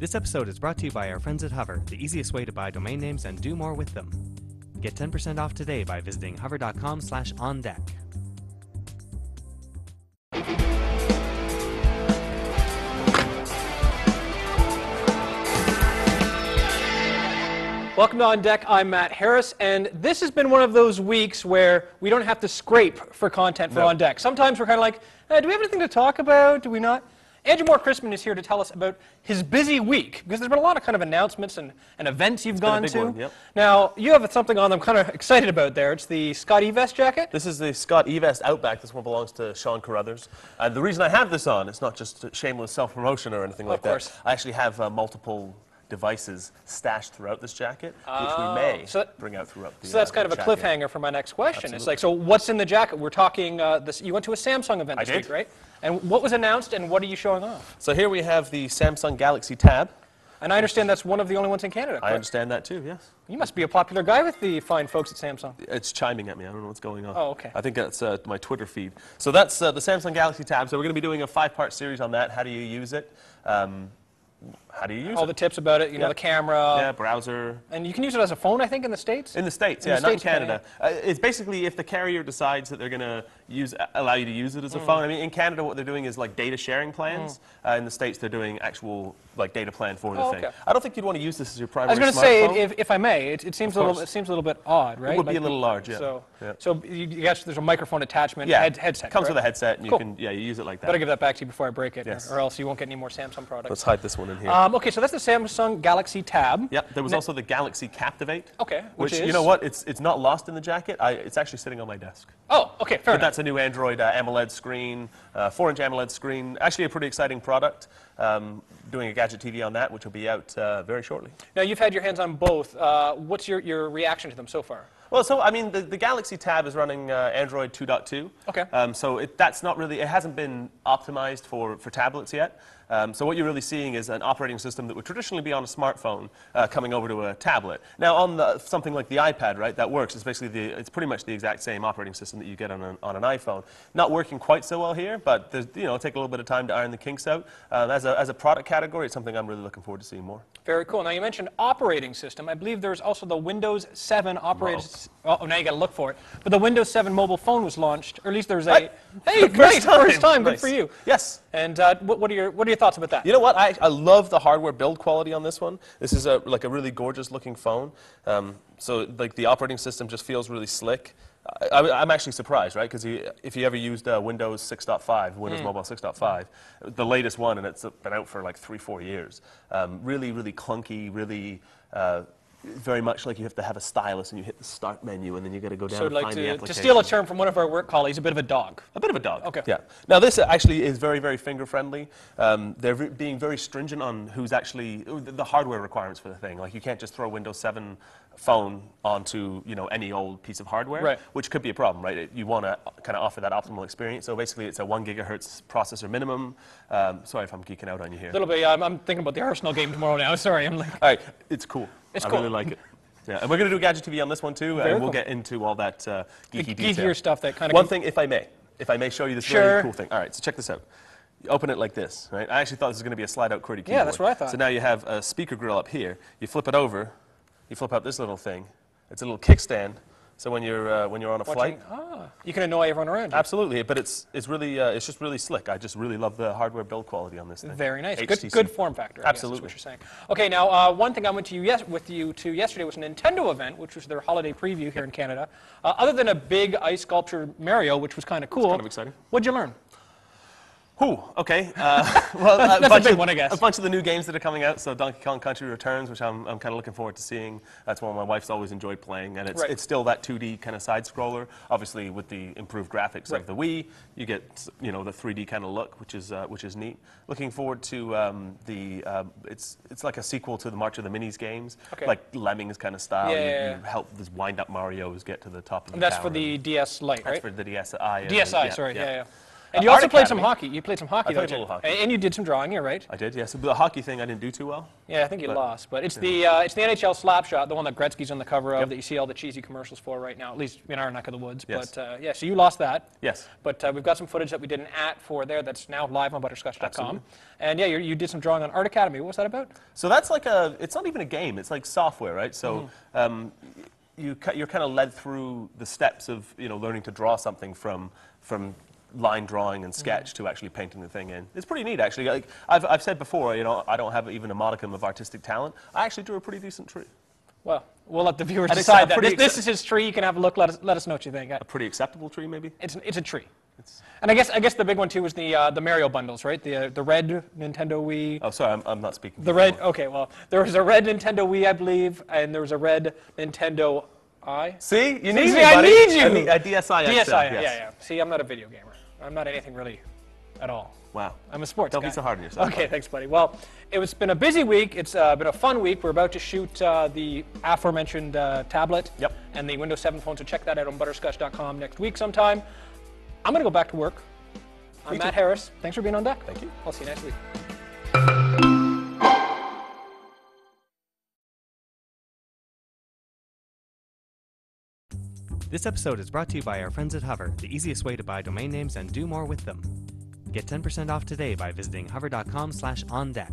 This episode is brought to you by our friends at Hover, the easiest way to buy domain names and do more with them. Get 10% off today by visiting hover.com/ondeck. Welcome to On Deck. I'm Matt Harris, and this has been one of those weeks where we don't have to scrape for content for On Deck. Sometimes we're kind of like, do we have anything to talk about? Do we not? Andrew Moore-Crispin is here to tell us about his busy week, because there's been a lot of kind of announcements and events you've gone to. One, yep. Now, you have something on that I'm kind of excited about there. It's the Scott E-Vest jacket. This is the Scott E-Vest Outback. This one belongs to Sean Carruthers. The reason I have this on, it's not just shameless self-promotion or anything like that. I actually have multiple devices stashed throughout this jacket, which we may bring out throughout the So that's kind of a cliffhanger for my next question. Absolutely. It's like, so what's in the jacket? We're talking, you went to a Samsung event this week, right? And what was announced, and what are you showing off? So here we have the Samsung Galaxy Tab. And I understand that's one of the only ones in Canada, correct? I understand that too, yes. You must be a popular guy with the fine folks at Samsung. It's chiming at me. I don't know what's going on. Oh, okay. I think that's my Twitter feed. So that's the Samsung Galaxy Tab. So we're going to be doing a 5-part series on that. How do you use it? How do you use it? All the tips about it, you know, the camera. Yeah, browser. And you can use it as a phone, I think, in the States? In the States, yeah, not in Canada. It's basically if the carrier decides that they're going to allow you to use it as a phone. I mean, in Canada, what they're doing is like data sharing plans. In the States, they're doing actual like data plan for the thing. I don't think you'd want to use this as your primary smartphone. I was going to say, if I may, it seems a little bit odd, right? It would be a little large, yeah. So you guess there's a microphone attachment, headset. Comes with a headset, and you can you use it like that. Better give that back to you before I break it, or else you won't get any more Samsung products. Let's hide this one in here. Okay, so that's the Samsung Galaxy Tab. Yep. There was also the Galaxy Captivate. Okay. Which you know what? It's not lost in the jacket. It's actually sitting on my desk. Oh, okay, fair enough. That's a new Android AMOLED screen, 4-inch AMOLED screen. Actually, a pretty exciting product. Doing a Gadget TV on that, which will be out very shortly. Now, you've had your hands on both. What's your reaction to them so far? Well, so I mean, the Galaxy Tab is running Android 2.2. Okay. So that's not really, it hasn't been optimized for tablets yet. So what you're really seeing is an operating system that would traditionally be on a smartphone coming over to a tablet. Now, on something like the iPad, right, that works. It's basically it's pretty much the exact same operating system that you get on an iPhone. Not working quite so well here, but it'll take a little bit of time to iron the kinks out. As a product category, it's something I'm really looking forward to seeing more. Very cool. Now, you mentioned operating system. I believe there's also the Windows 7 operating system. Oh, now you got to look for it. But the Windows 7 mobile phone was launched, or at least there's a... Hey, great, first time. Good for you. Yes. And what are your thoughts about that? You know what? I love the hardware build quality on this one. This is like a really gorgeous looking phone. So like the operating system just feels really slick. I'm actually surprised, right? Because if you ever used Windows 6.5, Windows Mobile 6.5, the latest one, and it's been out for like 3-4 years, really, really clunky, really very much like you have to have a stylus and you hit the start menu and then you got to go down and find the application. To steal a term from one of our work colleagues, a bit of a dog. A bit of a dog. Okay. Yeah. Now this actually is very, very finger friendly. They're being very stringent on who's actually the hardware requirements for the thing. Like you can't just throw Windows 7 phone onto any old piece of hardware, which could be a problem, right? You want to kind of offer that optimal experience. So basically, it's a 1 gigahertz processor minimum. Sorry if I'm geeking out on you here. A little bit. Yeah, I'm thinking about the Arsenal game tomorrow now. Sorry, I'm like. All right, it's cool. It's I cool. really like it. Yeah, and we're going to do Gadget TV on this one too, and we'll get into all that geeky detail. Geekier stuff that kind of. One thing, if I may show you this really cool thing. All right, so check this out. You open it like this, right? I actually thought this was going to be a slide-out QWERTY keyboard. Yeah, that's what I thought. So now you have a speaker grill up here. You flip it over. You flip out this little thing. It's a little kickstand. So when you're on a flight, you can annoy everyone around you. Absolutely, but it's really it's just really slick. I just really love the hardware build quality on this thing. Very nice. Good form factor. Absolutely. I guess is what you're saying. Okay, now one thing I went to with you to yesterday was a Nintendo event, which was their holiday preview here in Canada. Other than a big ice sculpture Mario, which was kind of cool. Kind of exciting. What'd you learn? Okay. Well, that's a big one, I guess. A bunch of the new games that are coming out. So Donkey Kong Country Returns, which I'm kind of looking forward to seeing. That's one my wife's always enjoyed playing, and it's still that 2D kind of side scroller. Obviously, with the improved graphics of the Wii, you get the 3D kind of look, which is neat. Looking forward to it's like a sequel to the March of the Minis games, like Lemmings kind of style. You help these wind-up Marios get to the top of the tower. And that's for the DS Lite, right? That's for the DSi. DSi, sorry. Yeah. And you also Art played some Academy. hockey. You played some hockey, I played though, a little too. hockey. And you did some drawing, yeah, right? I did, yes. But the hockey thing I didn't do too well. Yeah, I think you lost. But it's the NHL slap shot, the one that Gretzky's on the cover of, Yep. that you see all the cheesy commercials for right now, at least in our neck of the woods. Yes. But yeah, so you lost that. Yes. But we've got some footage that we did an for there that's now live on butterscotch.com. Absolutely. And yeah, you did some drawing on Art Academy. What was that about? So that's like it's not even a game, it's like software, right? So you're kind of led through the steps of learning to draw something from line drawing and sketch to actually painting the thing in. It's pretty neat, actually. Like I've said before, I don't have even a modicum of artistic talent. I actually drew a pretty decent tree. Well, we'll let the viewers And it's decide a that. pretty This is his tree. You can have a look. Let us know what you think. A pretty acceptable tree, maybe? It's a tree. And I guess the big one too was the Mario bundles, right? The red Nintendo Wii. Oh, sorry, I'm not speaking. The red. Okay, well, there was a red Nintendo Wii, I believe, and there was a red Nintendo I. See, you need See, me, I buddy. need you. A DSi. DSi, XL, yes. yeah. See, I'm not a video gamer. I'm not anything really, at all. Wow. I'm a sports Don't guy. be so hard on yourself. Okay, thanks, buddy. Well, it's been a busy week. It's been a fun week. We're about to shoot the aforementioned tablet Yep. and the Windows 7 phone, so check that out on butterscotch.com next week sometime. I'm going to go back to work. I'm Me Matt too. Harris. Thanks for being on deck. Thank you. I'll see you next week. This episode is brought to you by our friends at Hover, the easiest way to buy domain names and do more with them. Get 10% off today by visiting hover.com/ondeck.